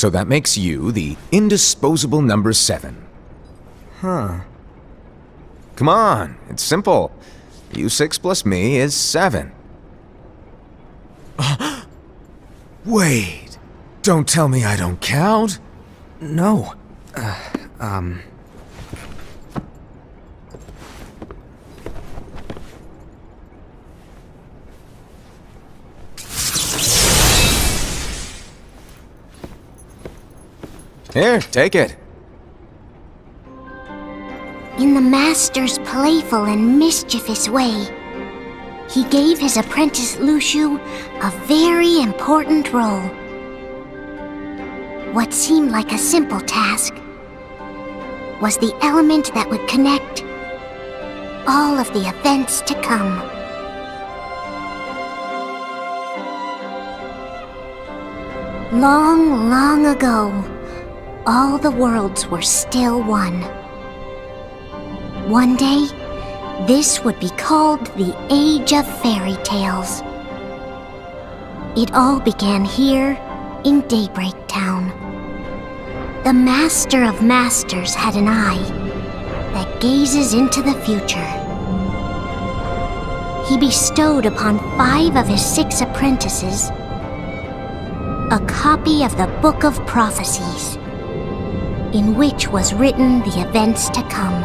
So that makes you the indisposable number 7. Huh. Come on, it's simple. You 6 plus me is 7. Wait, don't tell me I don't count. No. Here, take it. In the Master's playful and mischievous way, he gave his apprentice Luxu a very important role. What seemed like a simple task was the element that would connect all of the events to come. Long, long ago, all the worlds were still one. One day, this would be called the Age of Fairy Tales. It all began here in Daybreak Town. The Master of Masters had an eye that gazes into the future. He bestowed upon 5 of his 6 apprentices a copy of the Book of Prophecies, in which was written the events to come.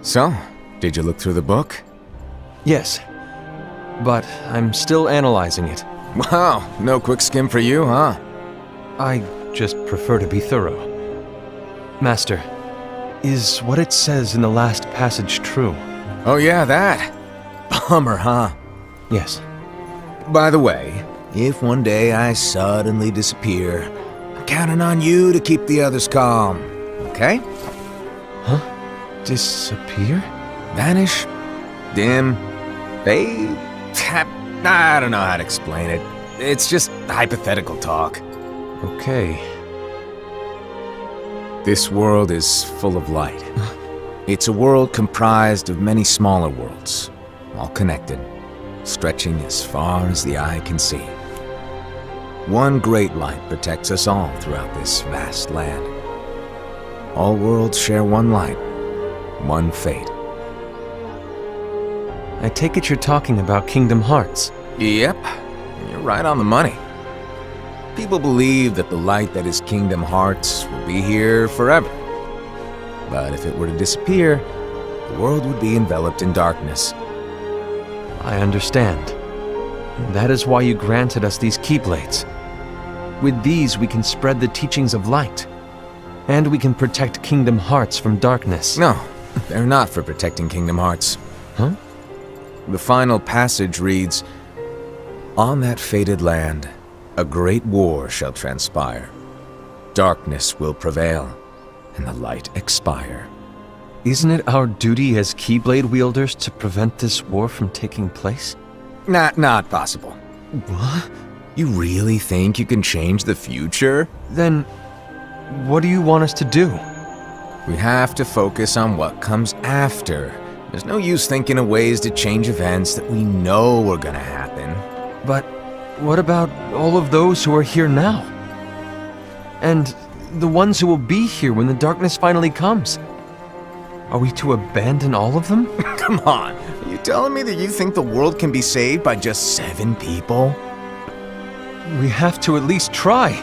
So, did you look through the book? Yes. But I'm still analyzing it. Wow, no quick skim for you, huh? I just prefer to be thorough. Master, is what it says in the last passage true? Oh yeah, that. Bummer, huh? Yes. By the way, if one day I suddenly disappear, I'm counting on you to keep the others calm, okay? Huh? Disappear? Vanish? Dim? Fade? I don't know how to explain it. It's just hypothetical talk. Okay. This world is full of light. It's a world comprised of many smaller worlds, all connected, stretching as far as the eye can see. One great light protects us all throughout this vast land. All worlds share one light, one fate. I take it you're talking about Kingdom Hearts. Yep, you're right on the money. People believe that the light that is Kingdom Hearts will be here forever. But if it were to disappear, the world would be enveloped in darkness. I understand. That is why you granted us these Keyblades. With these, we can spread the teachings of light. And we can protect Kingdom Hearts from darkness. No, they're not for protecting Kingdom Hearts. Huh? The final passage reads, "On that fated land, a great war shall transpire. Darkness will prevail, and the light expire." Isn't it our duty as Keyblade wielders to prevent this war from taking place? Not possible. What? You really think you can change the future? Then, what do you want us to do? We have to focus on what comes after. There's no use thinking of ways to change events that we know are gonna happen. But what about all of those who are here now? And the ones who will be here when the darkness finally comes? Are we to abandon all of them? Come on, are you telling me that you think the world can be saved by just 7 people? We have to at least try.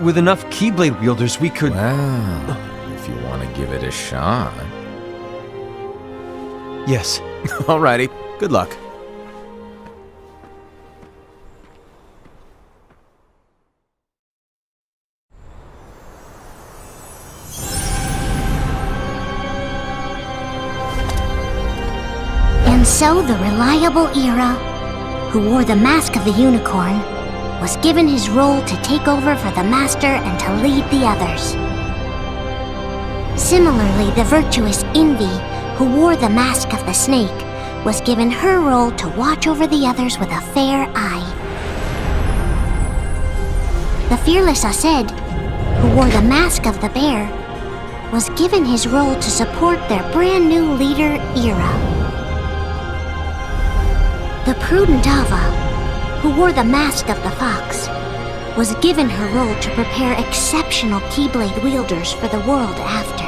With enough Keyblade wielders, we could... Well, if you want to give it a shot. Yes. Alrighty, good luck. And so the reliable Era, who wore the mask of the unicorn, was given his role to take over for the Master and to lead the others. Similarly, the virtuous Invi, who wore the mask of the snake, was given her role to watch over the others with a fair eye. The fearless Ased, who wore the mask of the bear, was given his role to support their brand new leader, Ira. The prudent Ava, who wore the mask of the fox, was given her role to prepare exceptional Keyblade wielders for the world after.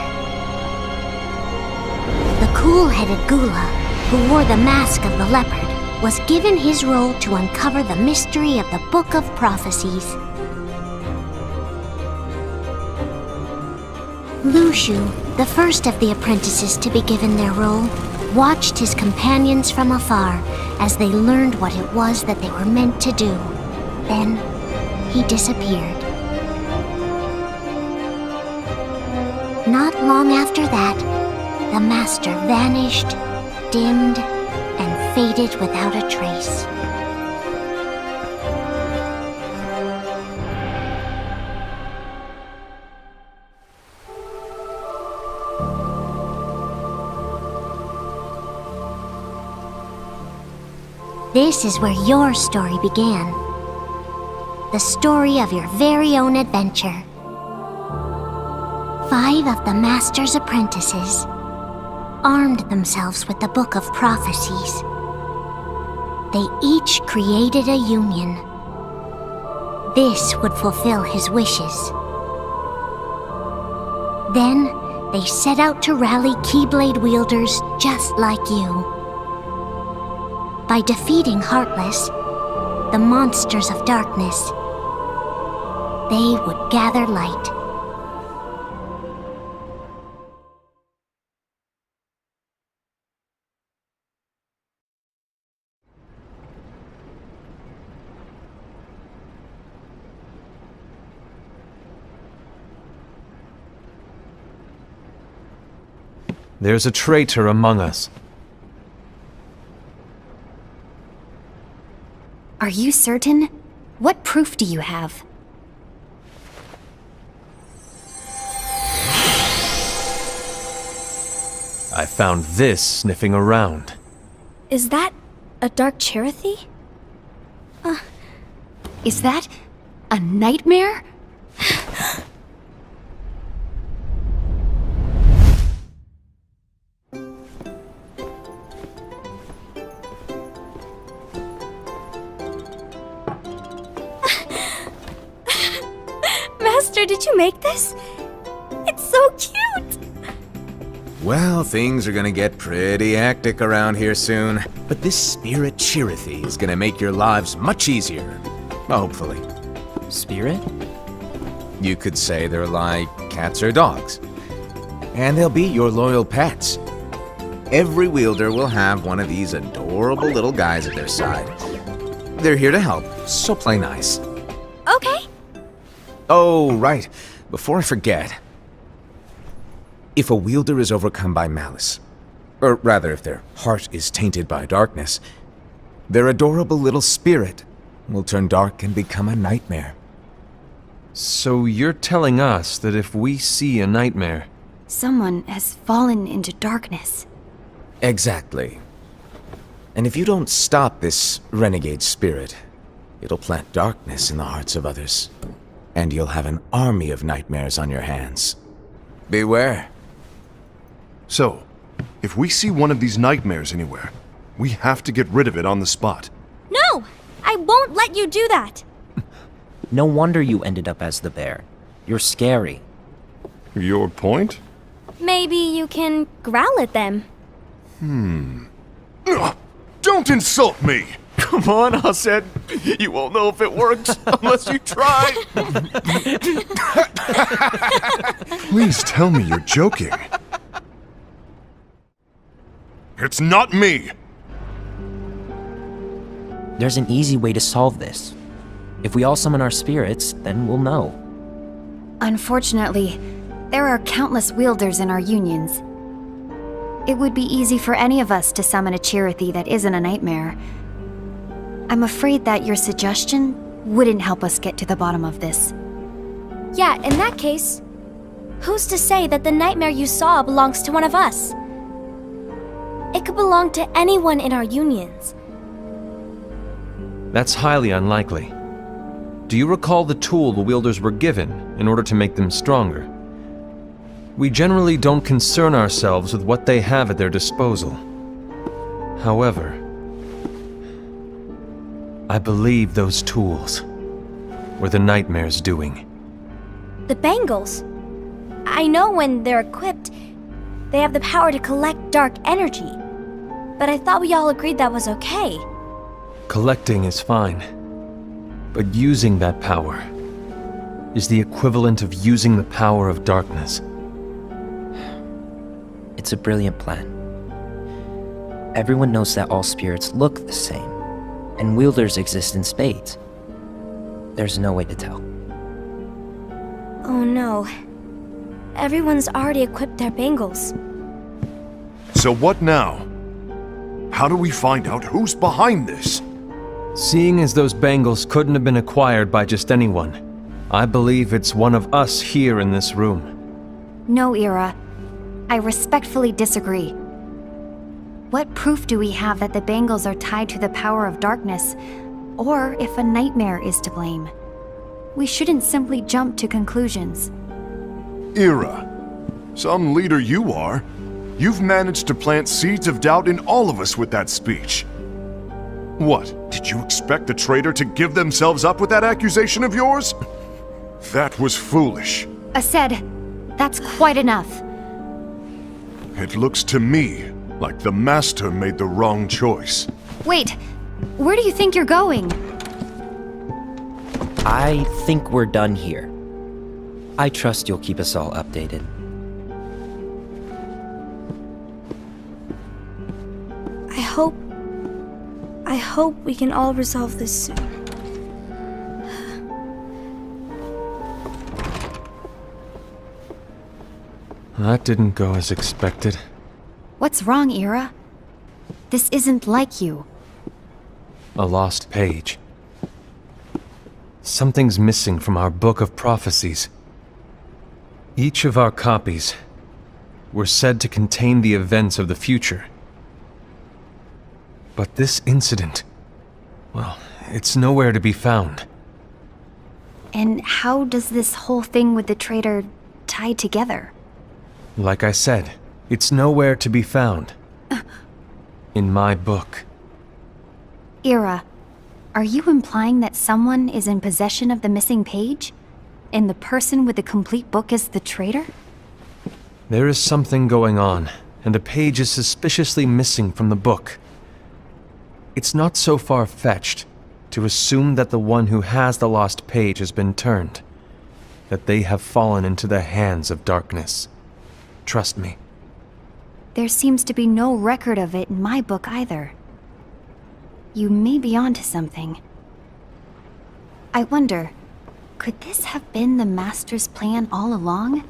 The cool-headed Gula, who wore the mask of the leopard, was given his role to uncover the mystery of the Book of Prophecies. Luxu, the first of the apprentices to be given their role, watched his companions from afar as they learned what it was that they were meant to do. Then, he disappeared. Not long after that, the master vanished, dimmed, and faded without a trace. This is where your story began. The story of your very own adventure. 5 of the Master's apprentices armed themselves with the Book of Prophecies. They each created a union. This would fulfill his wishes. Then, they set out to rally Keyblade wielders just like you. By defeating Heartless, the monsters of darkness, they would gather light. There's a traitor among us. Are you certain? What proof do you have? I found this sniffing around. Is that a dark Cherothy? Is that a nightmare? Master, did you make this? It's so cute! Well, things are gonna get pretty hectic around here soon. But this spirit Cherothy is gonna make your lives much easier. Hopefully. Spirit? You could say they're like cats or dogs. And they'll be your loyal pets. Every wielder will have one of these adorable little guys at their side. They're here to help, so play nice. Okay. Oh, right. Before I forget. If a wielder is overcome by malice, or rather if their heart is tainted by darkness, their adorable little spirit will turn dark and become a nightmare. So you're telling us that if we see a nightmare... Someone has fallen into darkness. Exactly. And if you don't stop this renegade spirit, it'll plant darkness in the hearts of others. And you'll have an army of nightmares on your hands. Beware. So, if we see one of these nightmares anywhere, we have to get rid of it on the spot. No! I won't let you do that! No wonder you ended up as the bear. You're scary. Your point? Maybe you can growl at them. Ugh, don't insult me! Come on, Ased. You won't know if it works unless you try. Please tell me you're joking. It's not me! There's an easy way to solve this. If we all summon our spirits, then we'll know. Unfortunately, there are countless wielders in our unions. It would be easy for any of us to summon a Cherothy that isn't a nightmare. I'm afraid that your suggestion wouldn't help us get to the bottom of this. Yeah, in that case, who's to say that the nightmare you saw belongs to one of us? It could belong to anyone in our unions. That's highly unlikely. do you recall the tool the wielders were given in order to make them stronger? We generally don't concern ourselves with what they have at their disposal. However, I believe those tools were the Nightmare's doing. The bangles. I know when they're equipped, they have the power to collect dark energy. But I thought we all agreed that was okay. Collecting is fine, but using that power is the equivalent of using the power of darkness. It's a brilliant plan. Everyone knows that all spirits look the same, and wielders exist in spades. There's no way to tell. Oh no. Everyone's already equipped their bangles. So what now? How do we find out who's behind this? Seeing as those bangles couldn't have been acquired by just anyone, I believe it's one of us here in this room. No, Ira. I respectfully disagree. What proof do we have that the bangles are tied to the power of darkness, or if a nightmare is to blame? We shouldn't simply jump to conclusions. Ira, some leader you are. You've managed to plant seeds of doubt in all of us with that speech. What, did you expect the traitor to give themselves up with that accusation of yours? That was foolish. Aced, that's quite enough. It looks to me like the Master made the wrong choice. Wait, where do you think you're going? I think we're done here. I trust you'll keep us all updated. I hope we can all resolve this soon. That didn't go as expected. What's wrong, Ira? This isn't like you. A lost page. Something's missing from our book of prophecies. Each of our copies were said to contain the events of the future. But this incident, well, it's nowhere to be found. And how does this whole thing with the traitor tie together? Like I said, it's nowhere to be found. In my book. Ira, are you implying that someone is in possession of the missing page? And the person with the complete book is the traitor? There is something going on, and a page is suspiciously missing from the book. It's not so far-fetched to assume that the one who has the lost page has been turned, that they have fallen into the hands of darkness. Trust me. There seems to be no record of it in my book either. You may be onto something. I wonder, could this have been the Master's plan all along?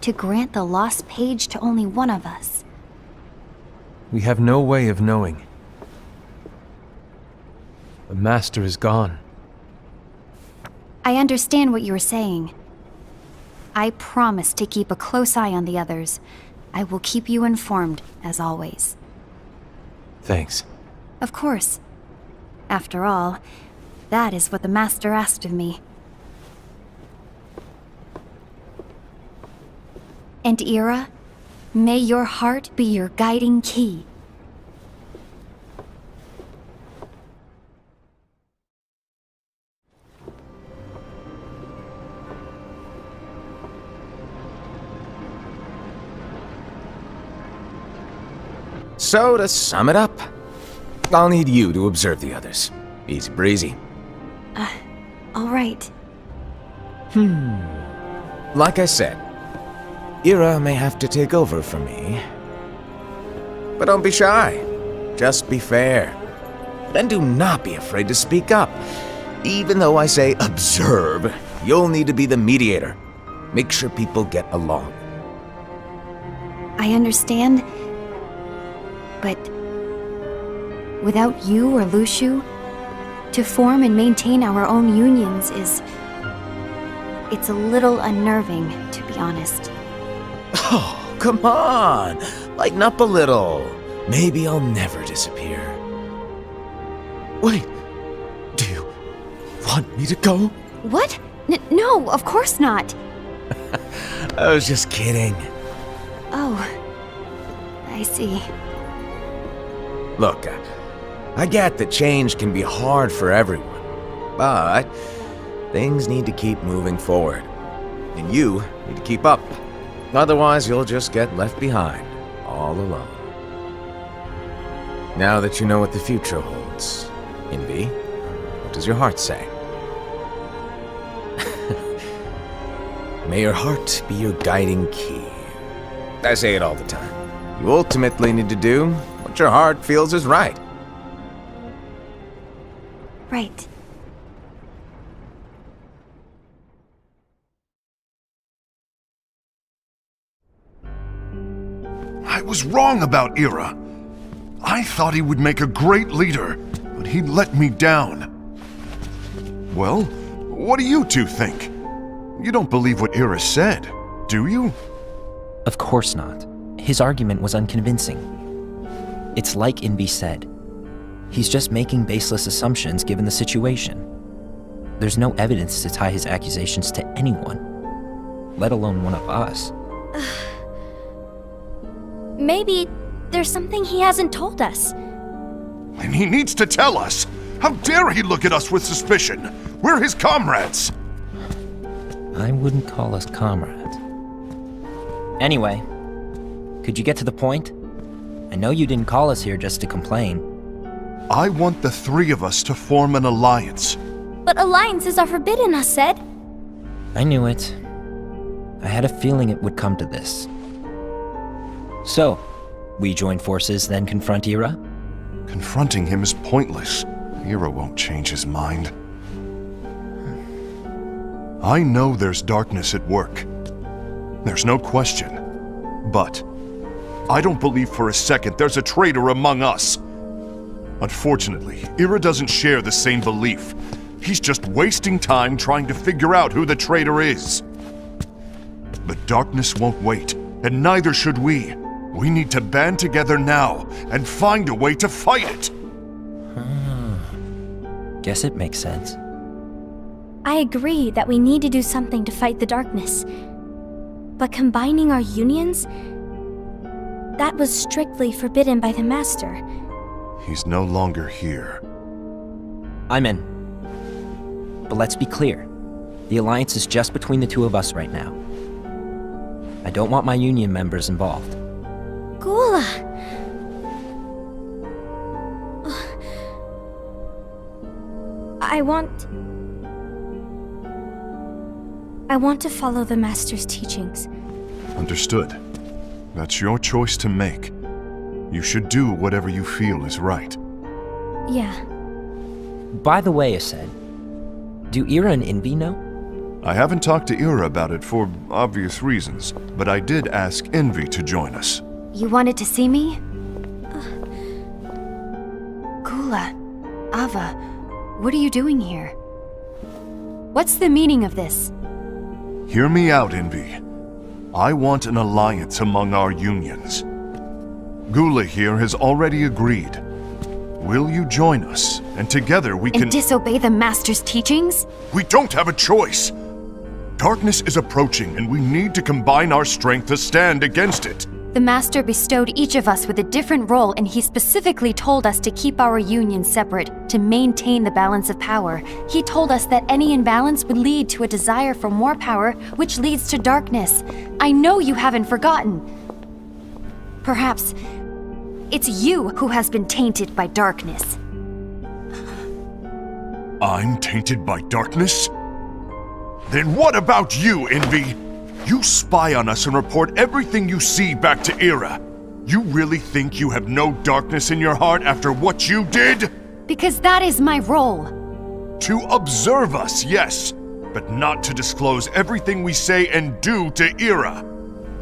To grant the lost page to only one of us? We have no way of knowing. The Master is gone. I understand what you are saying. I promise to keep a close eye on the others. I will keep you informed, as always. Thanks. Of course. After all, that is what the Master asked of me. And Ira, may your heart be your guiding key. So, to sum it up, I'll need you to observe the others. Easy breezy. All right. Like I said, Ira may have to take over for me. But don't be shy. Just be fair. And do not be afraid to speak up. Even though I say observe, you'll need to be the mediator. Make sure people get along. I understand. But without you or Luxu, to form and maintain our own unions it's a little unnerving, to be honest. Oh, come on! Lighten up a little. Maybe I'll never disappear. Wait, do you want me to go? What? No, of course not. I was just kidding. Oh, I see. Look, I get that change can be hard for everyone, but things need to keep moving forward. And you need to keep up. Otherwise, you'll just get left behind, all alone. Now that you know what the future holds, Invi, what does your heart say? May your heart be your guiding key. I say it all the time. You ultimately need to do what your heart feels is right. Right. I was wrong about Ira. I thought he would make a great leader, but he let me down. Well, what do you two think? You don't believe what Ira said, do you? Of course not. His argument was unconvincing. It's like Invi said. He's just making baseless assumptions given the situation. There's no evidence to tie his accusations to anyone, let alone one of us. Maybe there's something he hasn't told us. And he needs to tell us. How dare he look at us with suspicion? We're his comrades. I wouldn't call us comrades. Anyway, could you get to the point? I know you didn't call us here just to complain. I want the three of us to form an alliance. But alliances are forbidden, us said. I knew it. I had a feeling it would come to this. So, we join forces, then confront Ira? Confronting him is pointless. Ira won't change his mind. I know there's darkness at work. There's no question. But I don't believe for a second there's a traitor among us. Unfortunately, Ira doesn't share the same belief. He's just wasting time trying to figure out who the traitor is. But darkness won't wait, and neither should we. We need to band together now and find a way to fight it. Guess it makes sense. I agree that we need to do something to fight the darkness. But combining our unions? That was strictly forbidden by the Master. He's no longer here. I'm in. But let's be clear. The alliance is just between the two of us right now. I don't want my union members involved. Gula! I want to follow the Master's teachings. Understood. That's your choice to make. You should do whatever you feel is right. Yeah. By the way, Ased, do Ira and Invi know? I haven't talked to Ira about it for obvious reasons, but I did ask Invi to join us. You wanted to see me? Gula, Ava, what are you doing here? What's the meaning of this? Hear me out, Invi. I want an alliance among our unions. Gula here has already agreed. Will you join us, and together we can— And disobey the Master's teachings? We don't have a choice! Darkness is approaching, and we need to combine our strength to stand against it. The Master bestowed each of us with a different role, and he specifically told us to keep our union separate, to maintain the balance of power. He told us that any imbalance would lead to a desire for more power, which leads to darkness. I know you haven't forgotten. Perhaps it's you who has been tainted by darkness. I'm tainted by darkness? Then what about you, Invi? You spy on us and report everything you see back to Ira. You really think you have no darkness in your heart after what you did? Because that is my role. To observe us, yes, but not to disclose everything we say and do to Ira.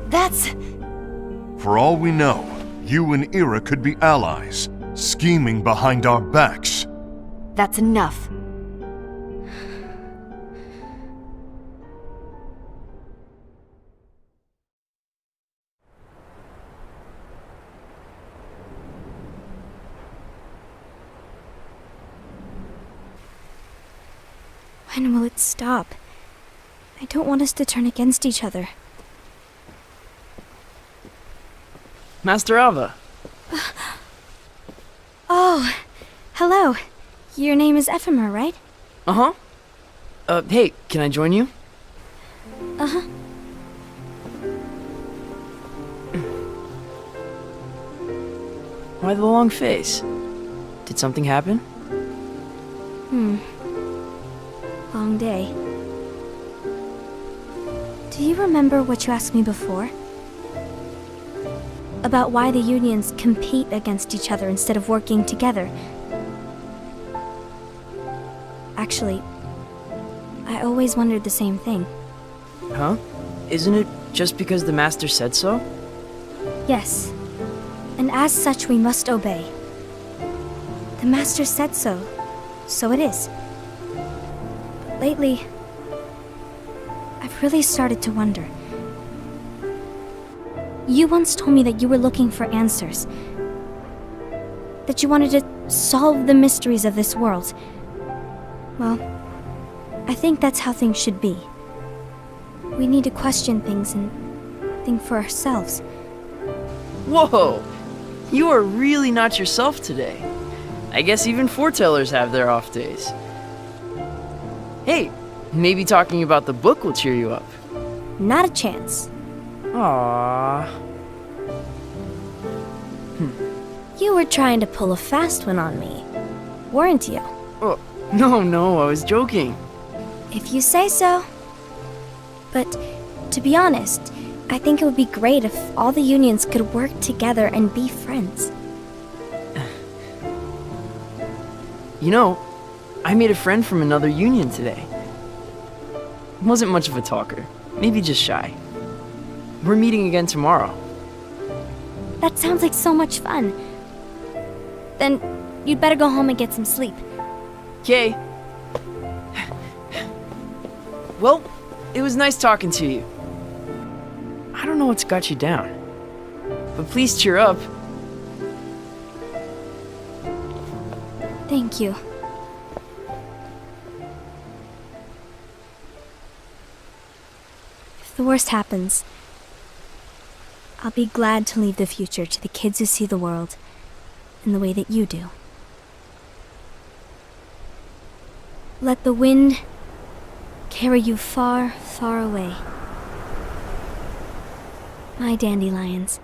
That's... For all we know, you and Ira could be allies, scheming behind our backs. That's enough. When will it stop? I don't want us to turn against each other. Master Alva. Oh, hello. Your name is Ephemer, right? Uh-huh. Hey, can I join you? Uh-huh. Why the long face? Did something happen? Long day. Do you remember what you asked me before? About why the unions compete against each other instead of working together. Actually, I always wondered the same thing. Huh? Isn't it just because the Master said so? Yes. And as such, we must obey. The Master said so, so it is. But lately, I've really started to wonder. You once told me that you were looking for answers. That you wanted to solve the mysteries of this world. Well, I think that's how things should be. We need to question things and think for ourselves. Whoa! You are really not yourself today. I guess even foretellers have their off days. Hey, maybe talking about the book will cheer you up. Not a chance. Aww. You were trying to pull a fast one on me, weren't you? Oh, no, I was joking. If you say so. But, to be honest, I think it would be great if all the unions could work together and be friends. You know, I made a friend from another union today. Wasn't much of a talker, maybe just shy. We're meeting again tomorrow. That sounds like so much fun. Then, you'd better go home and get some sleep. Okay. Well, it was nice talking to you. I don't know what's got you down, but please cheer up. Thank you. If the worst happens, I'll be glad to leave the future to the kids who see the world in the way that you do. Let the wind carry you far, far away. My dandelions.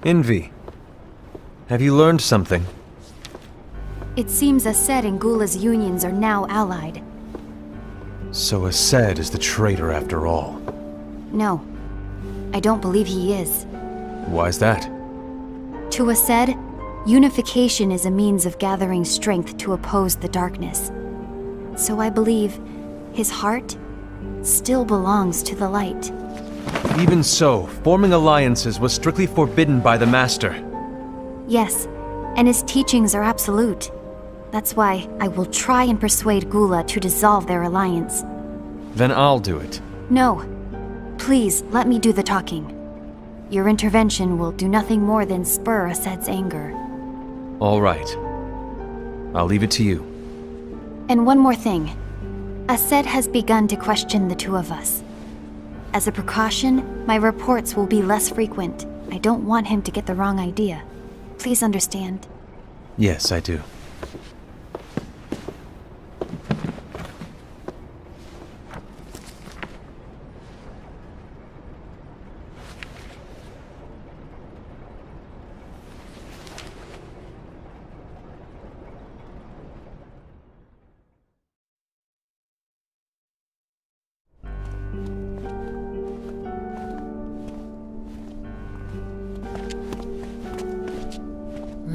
Invi, have you learned something? It seems Ased and Gula's unions are now allied. So Ased is the traitor after all. No, I don't believe he is. Why's that? To Ased, unification is a means of gathering strength to oppose the darkness. So I believe his heart still belongs to the light. Even so, forming alliances was strictly forbidden by the Master. Yes, and his teachings are absolute. That's why I will try and persuade Gula to dissolve their alliance. Then I'll do it. No. Please, let me do the talking. Your intervention will do nothing more than spur Ased's anger. All right. I'll leave it to you. And one more thing. Ased has begun to question the two of us. As a precaution, my reports will be less frequent. I don't want him to get the wrong idea. Please understand. Yes, I do.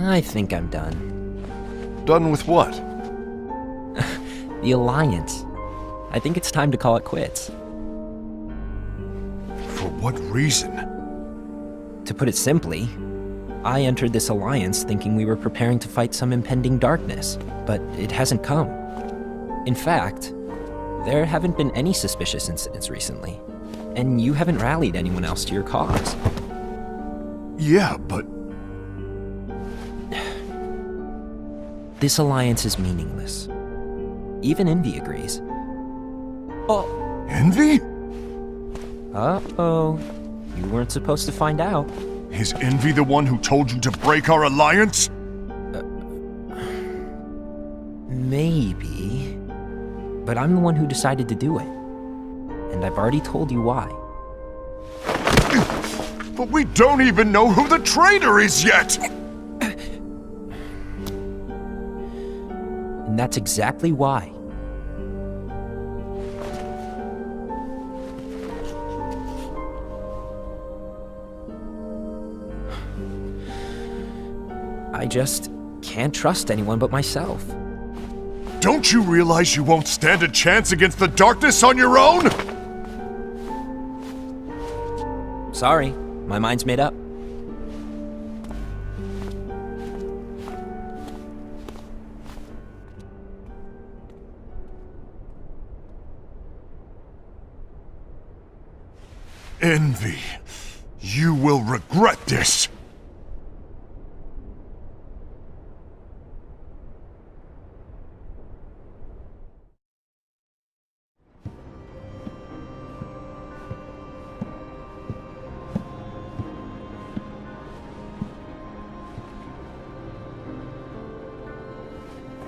I think I'm done. Done with what? The Alliance. I think it's time to call it quits. For what reason? To put it simply, I entered this alliance thinking we were preparing to fight some impending darkness, but it hasn't come. In fact, there haven't been any suspicious incidents recently, and you haven't rallied anyone else to your cause. Yeah, but This alliance is meaningless. Even Invi agrees. Oh. Envy? Uh-oh. You weren't supposed to find out. Is Envy the one who told you to break our alliance? Maybe. But I'm the one who decided to do it. And I've already told you why. But we don't even know who the traitor is yet! And that's exactly why. I just can't trust anyone but myself. Don't you realize you won't stand a chance against the darkness on your own? Sorry, my mind's made up. Envy, you will regret this.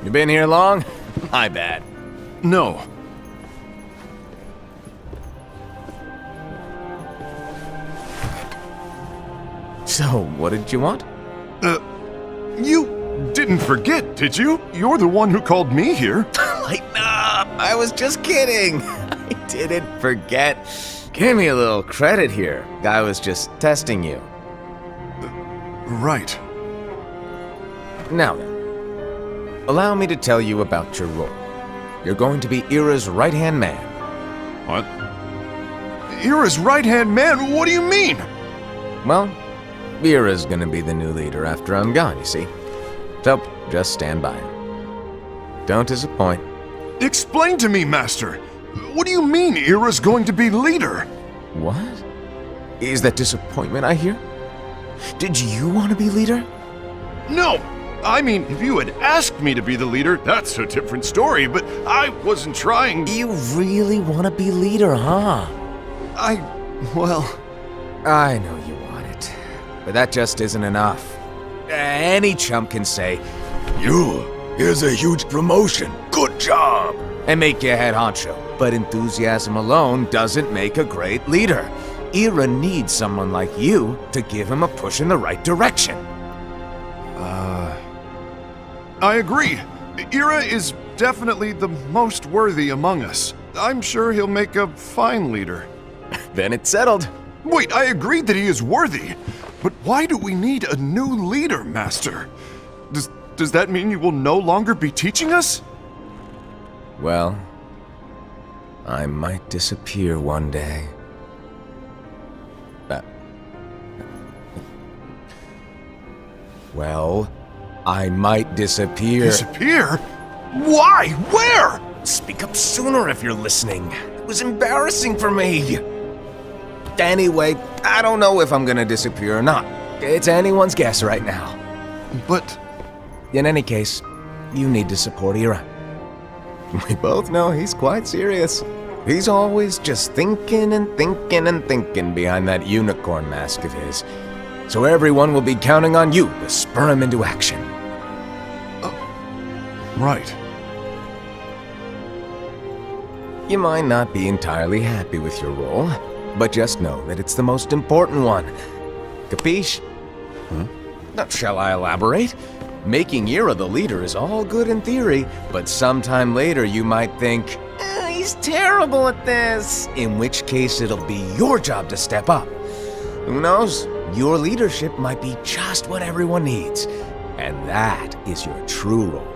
You been here long? My bad. No. So, what did you want? You didn't forget, did you? You're the one who called me here. Lighten up! I was just kidding. I didn't forget. Give me a little credit here. I was just testing you. Right. Now then, allow me to tell you about your role. You're going to be Ira's right-hand man. What? Ira's right-hand man? What do you mean? Well, Ira's gonna be the new leader after I'm gone, you see. So, just stand by. Don't disappoint. Explain to me, Master. What do you mean Ira's going to be leader? What? Is that disappointment I hear? Did you want to be leader? No! I mean, if you had asked me to be the leader, that's a different story, but I wasn't trying. You really want to be leader, huh? Well... I know you want it, but that just isn't enough. Any chump can say, here's a huge promotion, good job, and make you head honcho. But enthusiasm alone doesn't make a great leader. Ira needs someone like you to give him a push in the right direction. I agree. Ira is definitely the most worthy among us. I'm sure he'll make a fine leader. Then it's settled. Wait, I agreed that he is worthy. But why do we need a new leader, Master? Does that mean you will no longer be teaching us? Well, I might disappear one day. Well, I might disappear. Disappear? Why? Where? Speak up sooner if you're listening. It was embarrassing for me. Anyway, I don't know if I'm gonna disappear or not. It's anyone's guess right now. But... In any case, you need to support Ira. We both know he's quite serious. He's always just thinking and thinking and thinking behind that unicorn mask of his. So everyone will be counting on you to spur him into action. Right. You might not be entirely happy with your role, but just know that it's the most important one. Capiche? Now, shall I elaborate? Making Ira the leader is all good in theory, but sometime later you might think, he's terrible at this, in which case it'll be your job to step up. Who knows? Your leadership might be just what everyone needs, and that is your true role.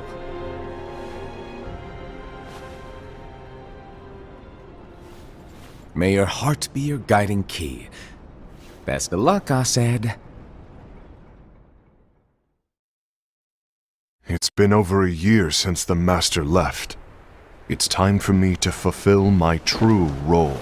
May your heart be your guiding key. Best of luck, I said. It's been over a year since the Master left. It's time for me to fulfill my true role.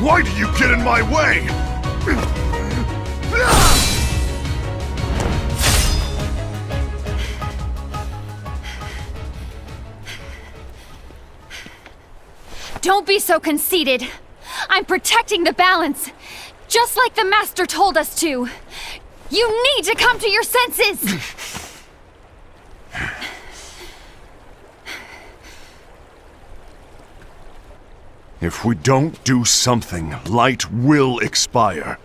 Why do you get in my way? Don't be so conceited. I'm protecting the balance, just like the Master told us to. You need to come to your senses! If we don't do something, light will expire.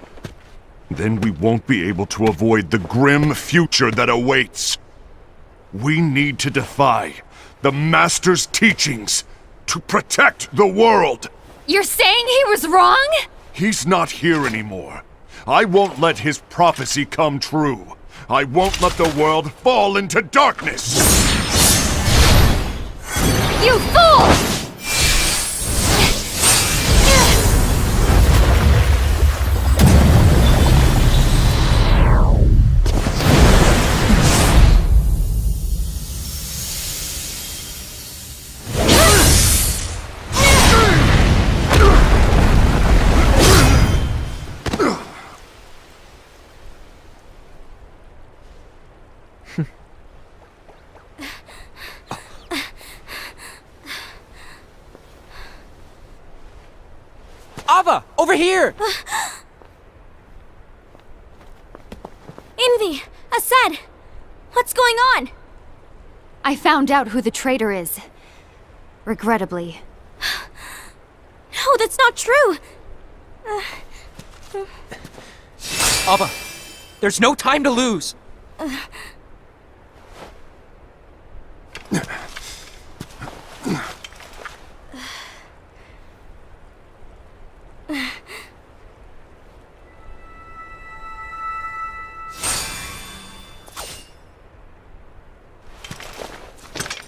Then we won't be able to avoid the grim future that awaits. We need to defy the Master's teachings to protect the world. You're saying he was wrong? He's not here anymore. I won't let his prophecy come true. I won't let the world fall into darkness. You fool! Ava, over here! Invi! Asad! What's going on? I found out who the traitor is. Regrettably. No, that's not true! Ava, there's no time to lose!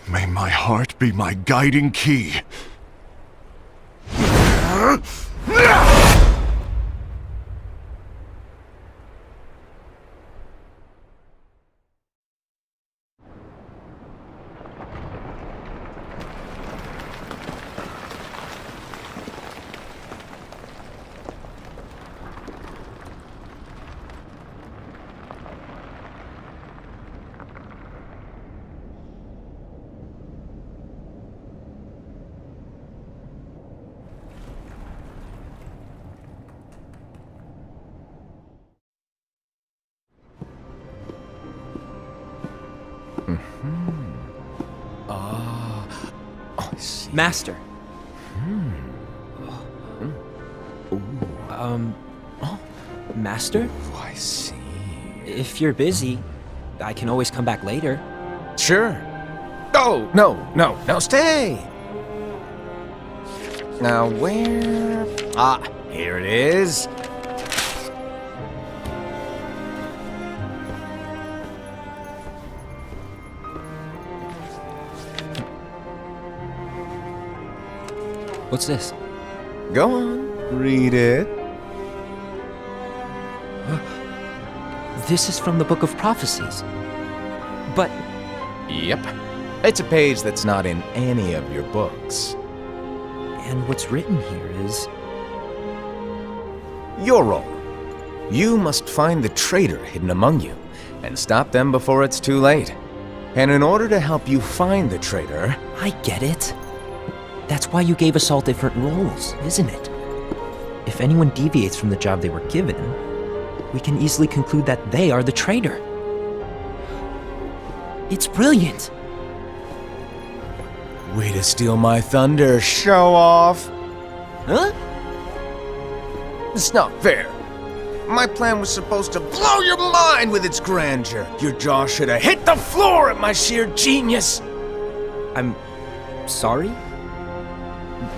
May my heart be my guiding key. Master. Master? Oh, I see. If you're busy, I can always come back later. Sure. Oh, no, stay! Now, where... Ah, here it is. What's this? Go on, read it. This is from the Book of Prophecies. But Yep. It's a page that's not in any of your books. and what's written here is... Your role. You must find the traitor hidden among you, and stop them before it's too late. And in order to help you find the traitor... I get it. That's why you gave us all different roles, isn't it? If anyone deviates from the job they were given, we can easily conclude that they are the traitor. It's brilliant. Way to steal my thunder, show off! Huh? It's not fair. My plan was supposed to blow your mind with its grandeur. Your jaw should have hit the floor at my sheer genius. I'm sorry?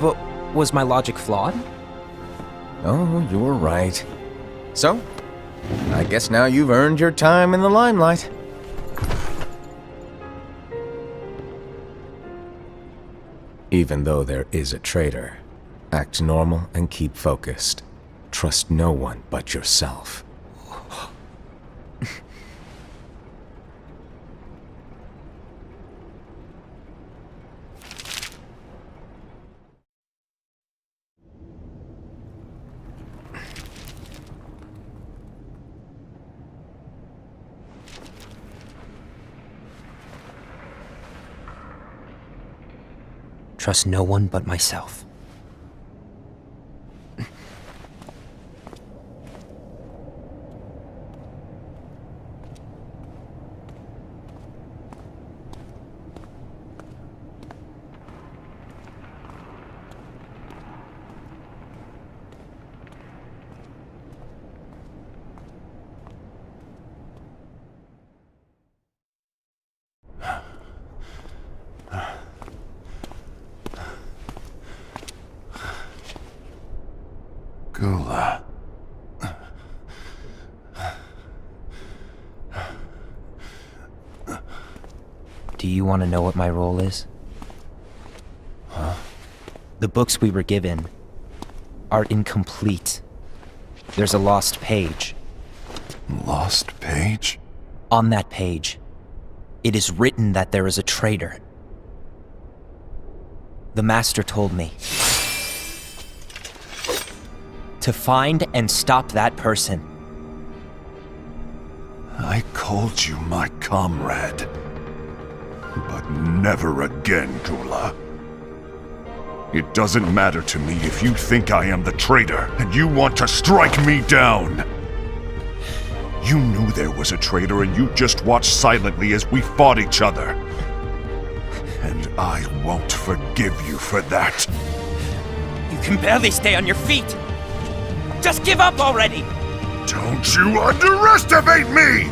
But was my logic flawed? Oh, you're right. So, I guess now you've earned your time in the limelight. Even though there is a traitor, act normal and keep focused. Trust no one but yourself. Trust no one but myself. Gula. Do you want to know what my role is? Huh? The books we were given are incomplete. There's a lost page. Lost page? On that page, it is written that there is a traitor. The Master told me to find and stop that person. I called you my comrade. But never again, Gula. It doesn't matter to me if you think I am the traitor and you want to strike me down. You knew there was a traitor and you just watched silently as we fought each other. And I won't forgive you for that. You can barely stay on your feet. Just give up already! Don't you underestimate me!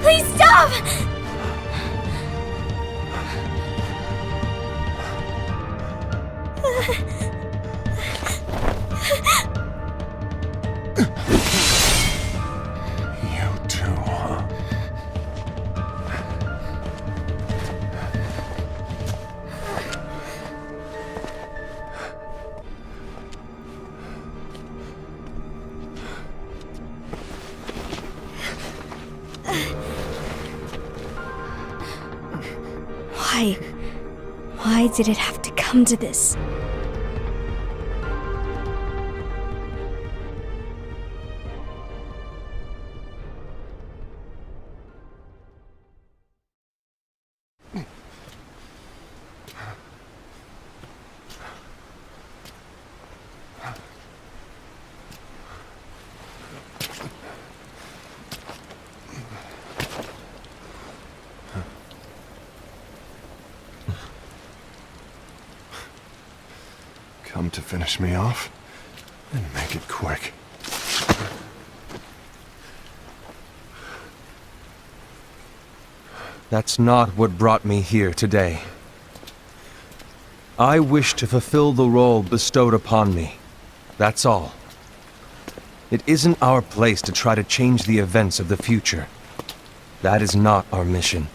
Please stop! You too, huh? Why? Why did it have to come to this? Come to finish me off? And make it quick. That's not what brought me here today. I wish to fulfill the role bestowed upon me. That's all. It isn't our place to try to change the events of the future. That is not our mission.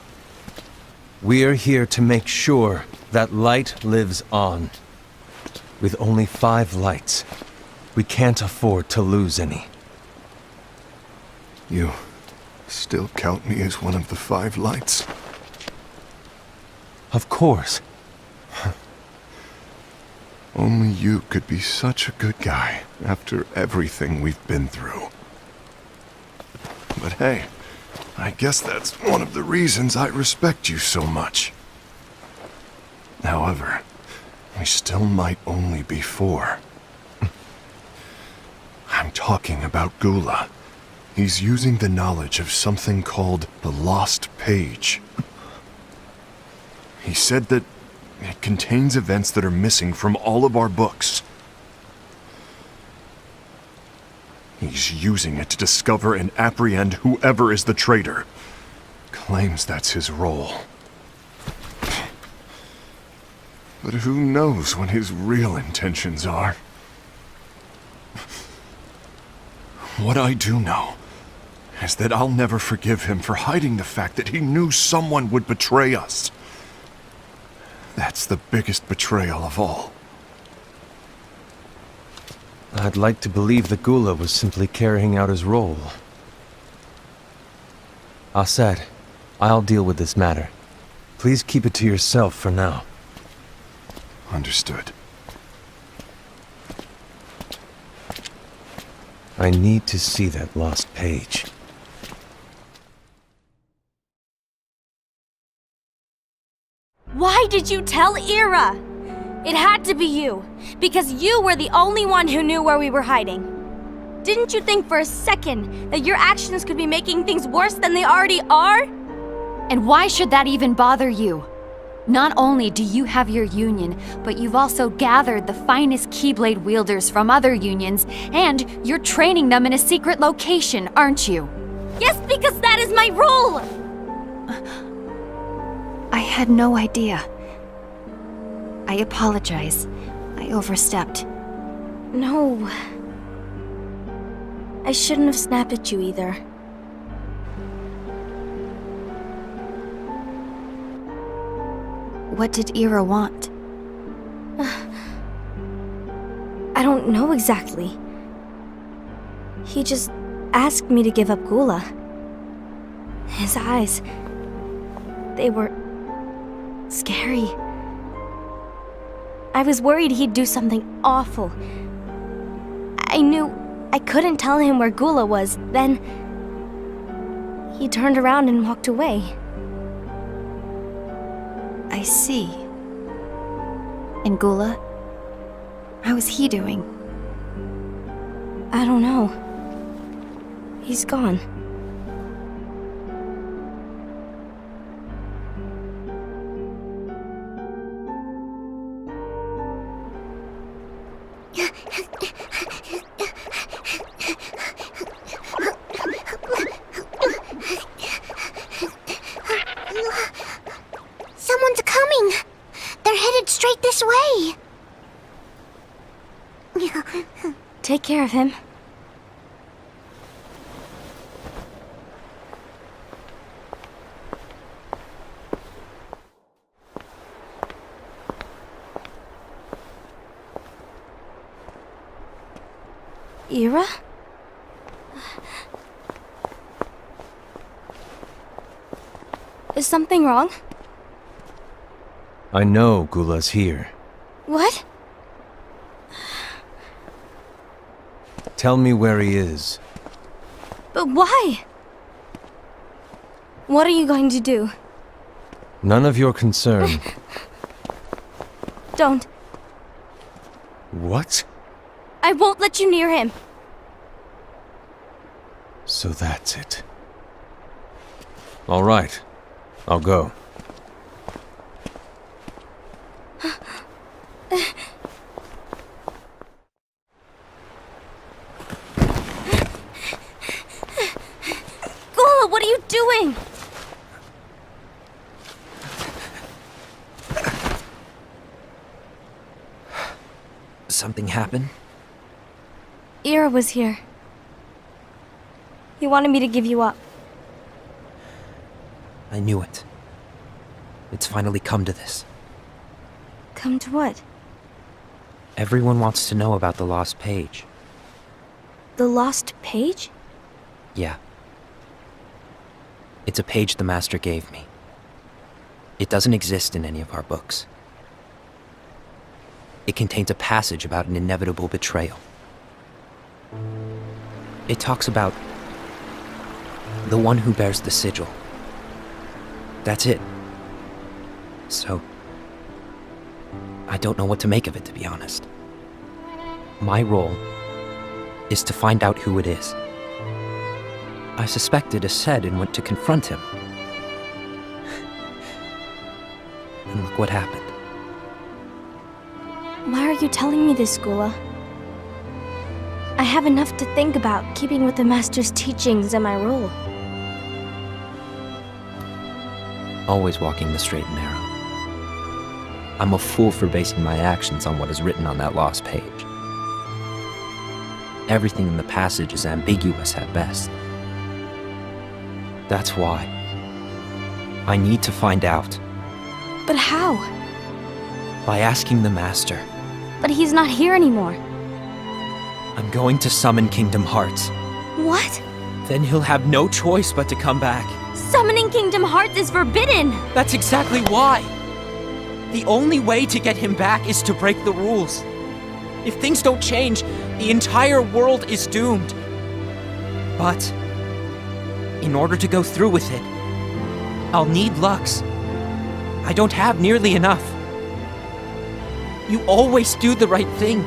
We're here to make sure that light lives on. With only 5 lights, we can't afford to lose any. You still count me as one of the 5 lights? Of course. Only you could be such a good guy after everything we've been through. But hey, I guess that's one of the reasons I respect you so much. However, we still might only be 4. I'm talking about Gula. He's using the knowledge of something called the Lost Page. He said that it contains events that are missing from all of our books. He's using it to discover and apprehend whoever is the traitor. Claims that's his role. But who knows what his real intentions are? What I do know is that I'll never forgive him for hiding the fact that he knew someone would betray us. That's the biggest betrayal of all. I'd like to believe that Gula was simply carrying out his role. Aset, I'll deal with this matter. Please keep it to yourself for now. Understood. I need to see that lost page. Why did you tell Ira? It had to be you, because you were the only one who knew where we were hiding. Didn't you think for a second that your actions could be making things worse than they already are? And why should that even bother you? Not only do you have your union, but you've also gathered the finest Keyblade wielders from other unions, and you're training them in a secret location, aren't you? Yes, because that is my role! I had no idea. I apologize. I overstepped. No. I shouldn't have snapped at you either. What did Ira want? I don't know exactly. He just asked me to give up Gula. His eyes, they were scary. I was worried he'd do something awful. I knew I couldn't tell him where Gula was. Then he turned around and walked away. I see. And Gula? How is he doing? I don't know. He's gone. Someone's coming! They're headed straight this way! Take care of him. Ira? Is something wrong? I know Gula's here. What? Tell me where he is. But why? What are you going to do? None of your concern. Don't. What? I won't let you near him. So that's it. All right. I'll go. Gula, what are you doing? Something happened? Ira was here. He wanted me to give you up. I knew it. It's finally come to this. Come to what? Everyone wants to know about the lost page. The lost page? Yeah. It's a page the Master gave me. It doesn't exist in any of our books. It contains a passage about an inevitable betrayal. It talks about the one who bears the sigil. That's it. So, I don't know what to make of it, to be honest. My role is to find out who it is. I suspected a Sed and went to confront him. And look what happened. Why are you telling me this, Gula? I have enough to think about, keeping with the Master's teachings and my role. Always walking the straight and narrow. I'm a fool for basing my actions on what is written on that lost page. Everything in the passage is ambiguous at best. That's why I need to find out. But how? By asking the Master. But he's not here anymore. I'm going to summon Kingdom Hearts. What? Then he'll have no choice but to come back. Summoning Kingdom Hearts is forbidden! That's exactly why! The only way to get him back is to break the rules. If things don't change, the entire world is doomed. But in order to go through with it, I'll need Lux. I don't have nearly enough. You always do the right thing.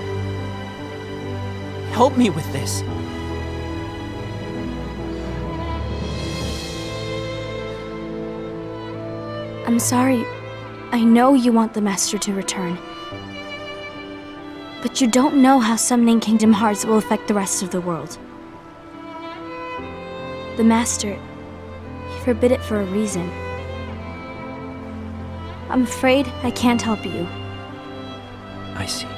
Help me with this. I'm sorry. I know you want the Master to return. But you don't know how summoning Kingdom Hearts will affect the rest of the world. The Master, he forbid it for a reason. I'm afraid I can't help you. I see.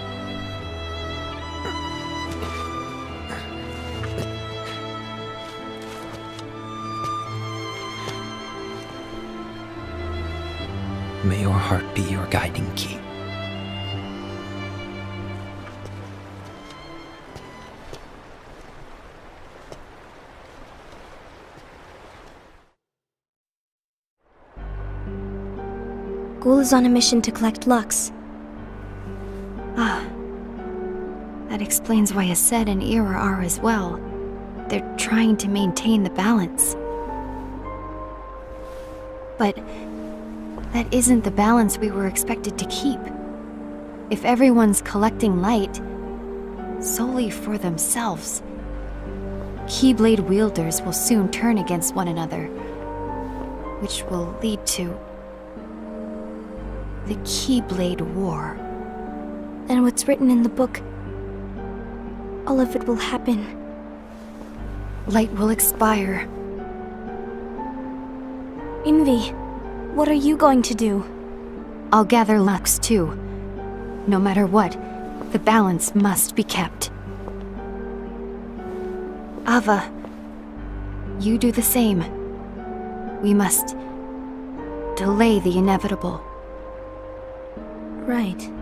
May your heart be your guiding key. Gula's on a mission to collect Lux. That explains why Aced and Ira are as well. They're trying to maintain the balance. But that isn't the balance we were expected to keep. If everyone's collecting light solely for themselves, Keyblade wielders will soon turn against one another, which will lead to the Keyblade War. And what's written in the book, all of it will happen. Light will expire. Invi, what are you going to do? I'll gather Lux too. No matter what, the balance must be kept. Ava, you do the same. We must delay the inevitable. Right.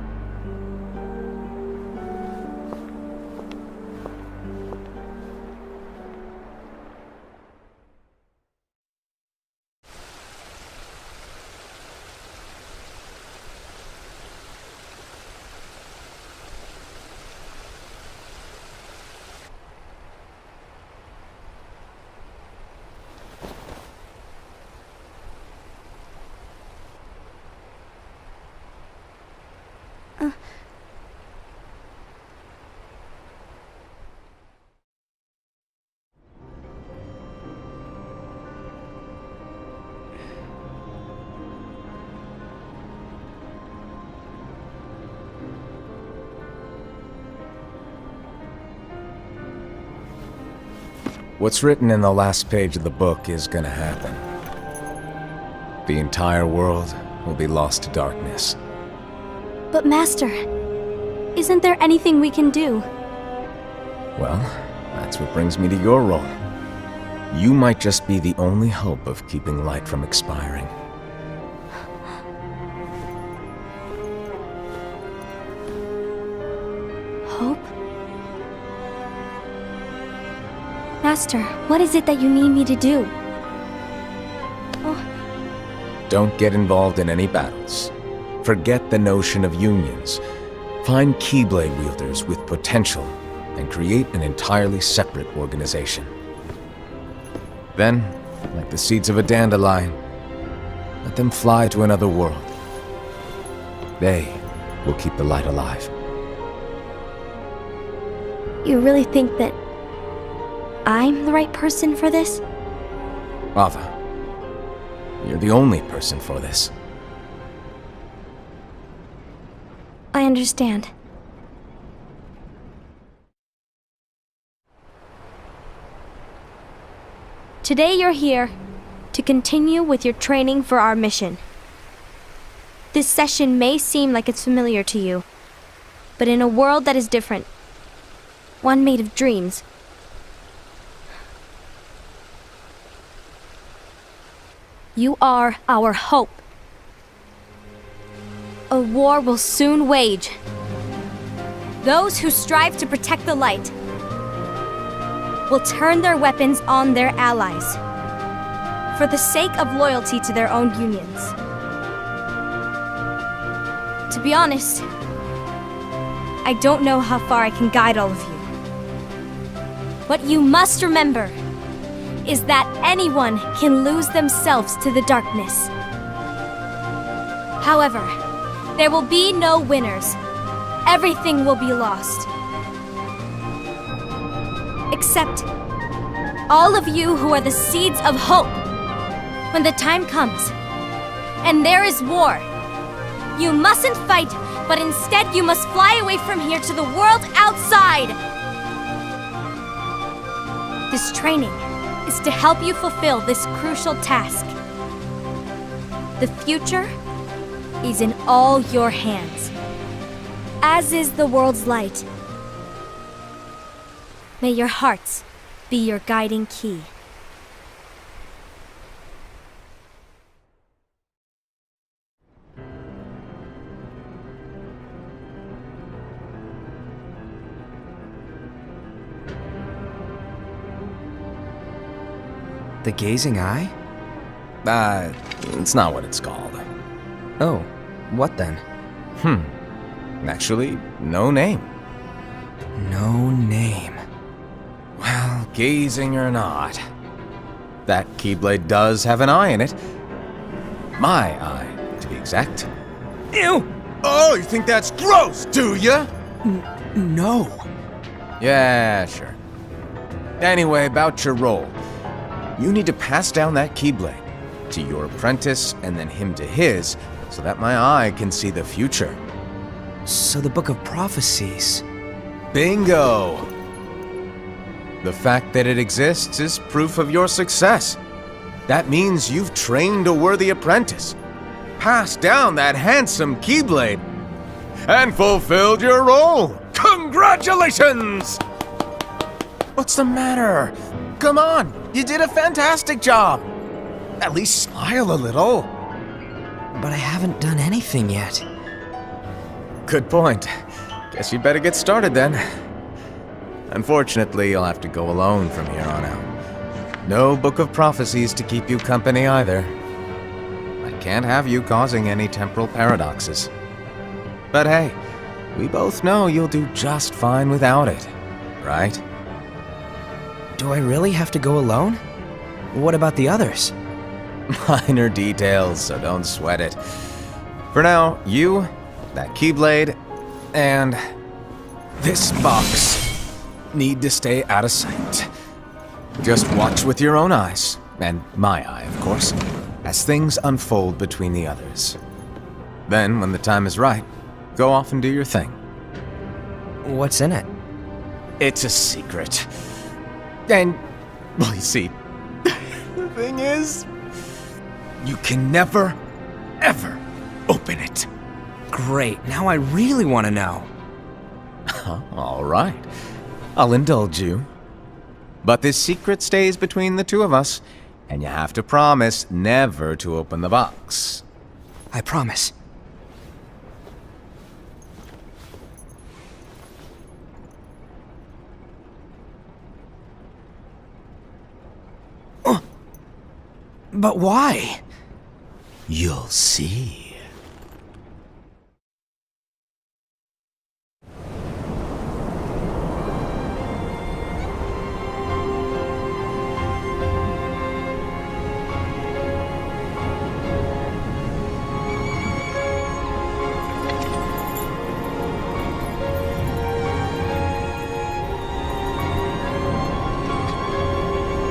What's written in the last page of the book is gonna happen. The entire world will be lost to darkness. But Master, isn't there anything we can do? Well, that's what brings me to your role. You might just be the only hope of keeping light from expiring. Hope? Master, what is it that you need me to do? Don't get involved in any battles. Forget the notion of unions. Find Keyblade wielders with potential and create an entirely separate organization. Then, like the seeds of a dandelion, let them fly to another world. They will keep the light alive. You really think that I'm the right person for this? Ava, you're the only person for this. I understand. Today you're here to continue with your training for our mission. This session may seem like it's familiar to you, but in a world that is different, one made of dreams, you are our hope. A war will soon wage. Those who strive to protect the light will turn their weapons on their allies for the sake of loyalty to their own unions. To be honest, I don't know how far I can guide all of you. But you must remember is that anyone can lose themselves to the darkness. However, there will be no winners. Everything will be lost. Except all of you who are the seeds of hope. When the time comes, and there is war, you mustn't fight, but instead you must fly away from here to the world outside. This training is to help you fulfill this crucial task. The future is in all your hands, as is the world's light. May your hearts be your guiding key. The gazing eye? It's not what it's called. Oh, what then? Actually, no name. No name. Well, gazing or not, that Keyblade does have an eye in it. My eye, to be exact. Ew! Oh, you think that's gross, do ya? No. Yeah, sure. Anyway, about your role. You need to pass down that Keyblade to your apprentice and then him to his, so that my eye can see the future. So the Book of Prophecies. Bingo! The fact that it exists is proof of your success. That means you've trained a worthy apprentice, passed down that handsome Keyblade, and fulfilled your role. Congratulations! What's the matter? Come on, you did a fantastic job. At least smile a little. But I haven't done anything yet. Good point. Guess you better get started then. Unfortunately, you'll have to go alone from here on out. No Book of Prophecies to keep you company either. I can't have you causing any temporal paradoxes. But hey, we both know you'll do just fine without it, right? Do I really have to go alone? What about the others? Minor details, so don't sweat it. For now, you, that Keyblade, and this box need to stay out of sight. Just watch with your own eyes, and my eye, of course, as things unfold between the others. Then, when the time is right, go off and do your thing. What's in it? It's a secret. And, well, you see, the thing is, you can never, ever open it. Great, now I really want to know. All right, I'll indulge you. But this secret stays between the two of us, and you have to promise never to open the box. I promise. But why? You'll see.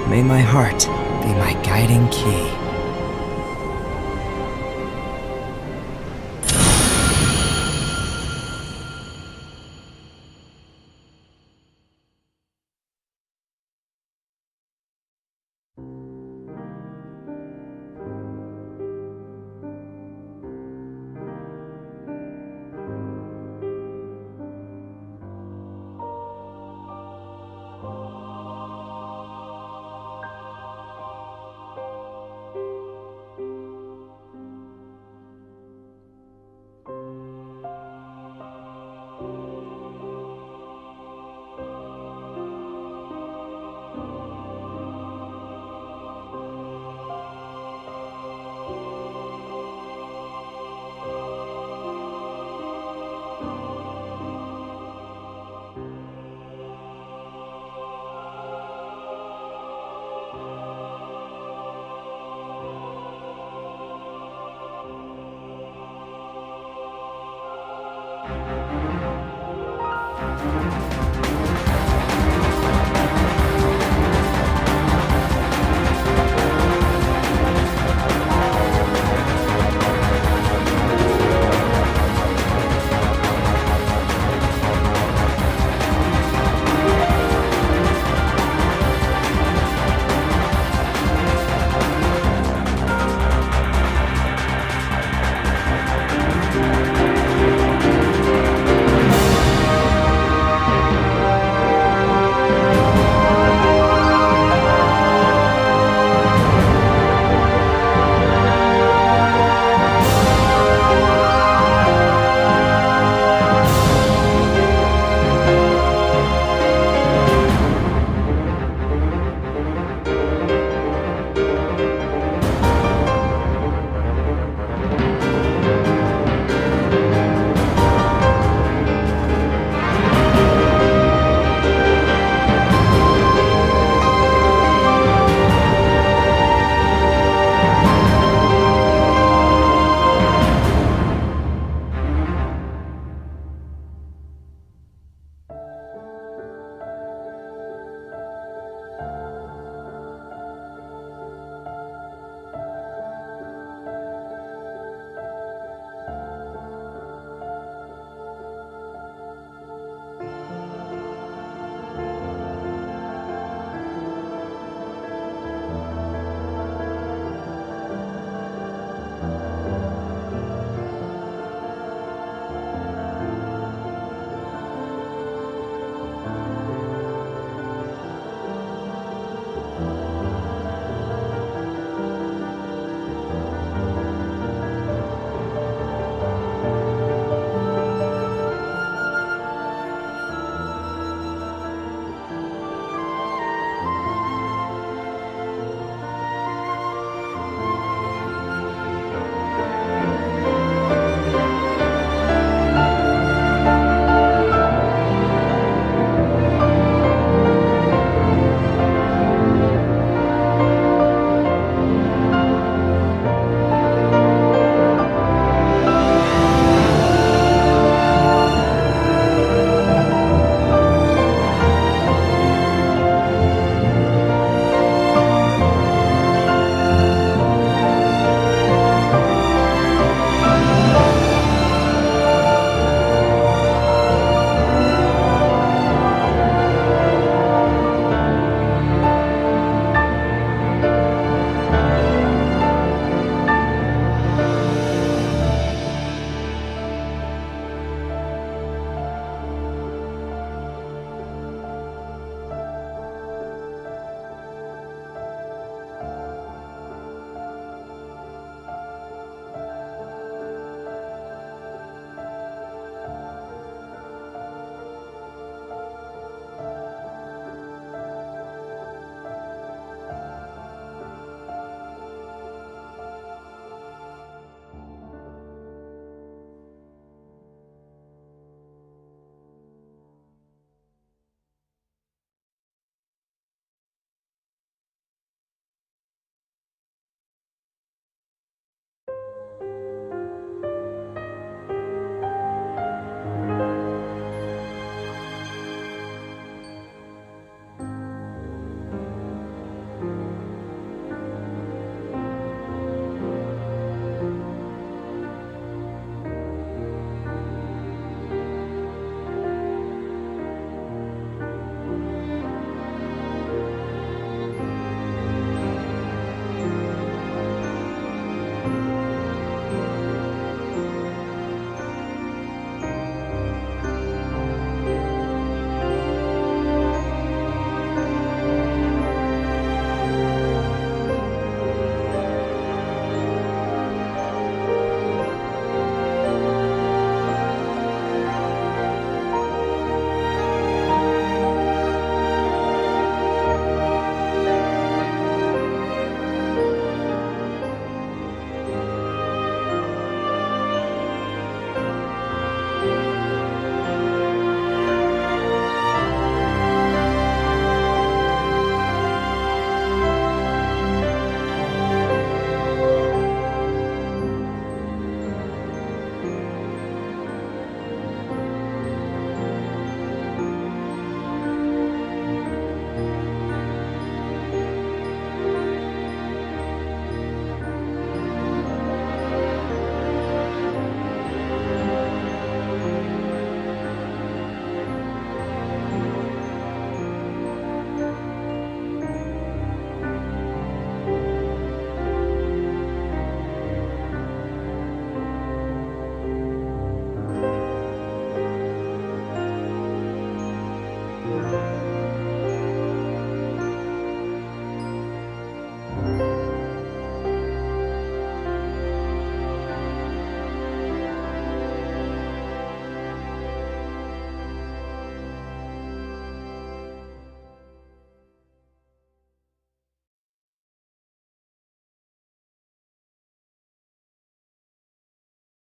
May my heart be my guiding key.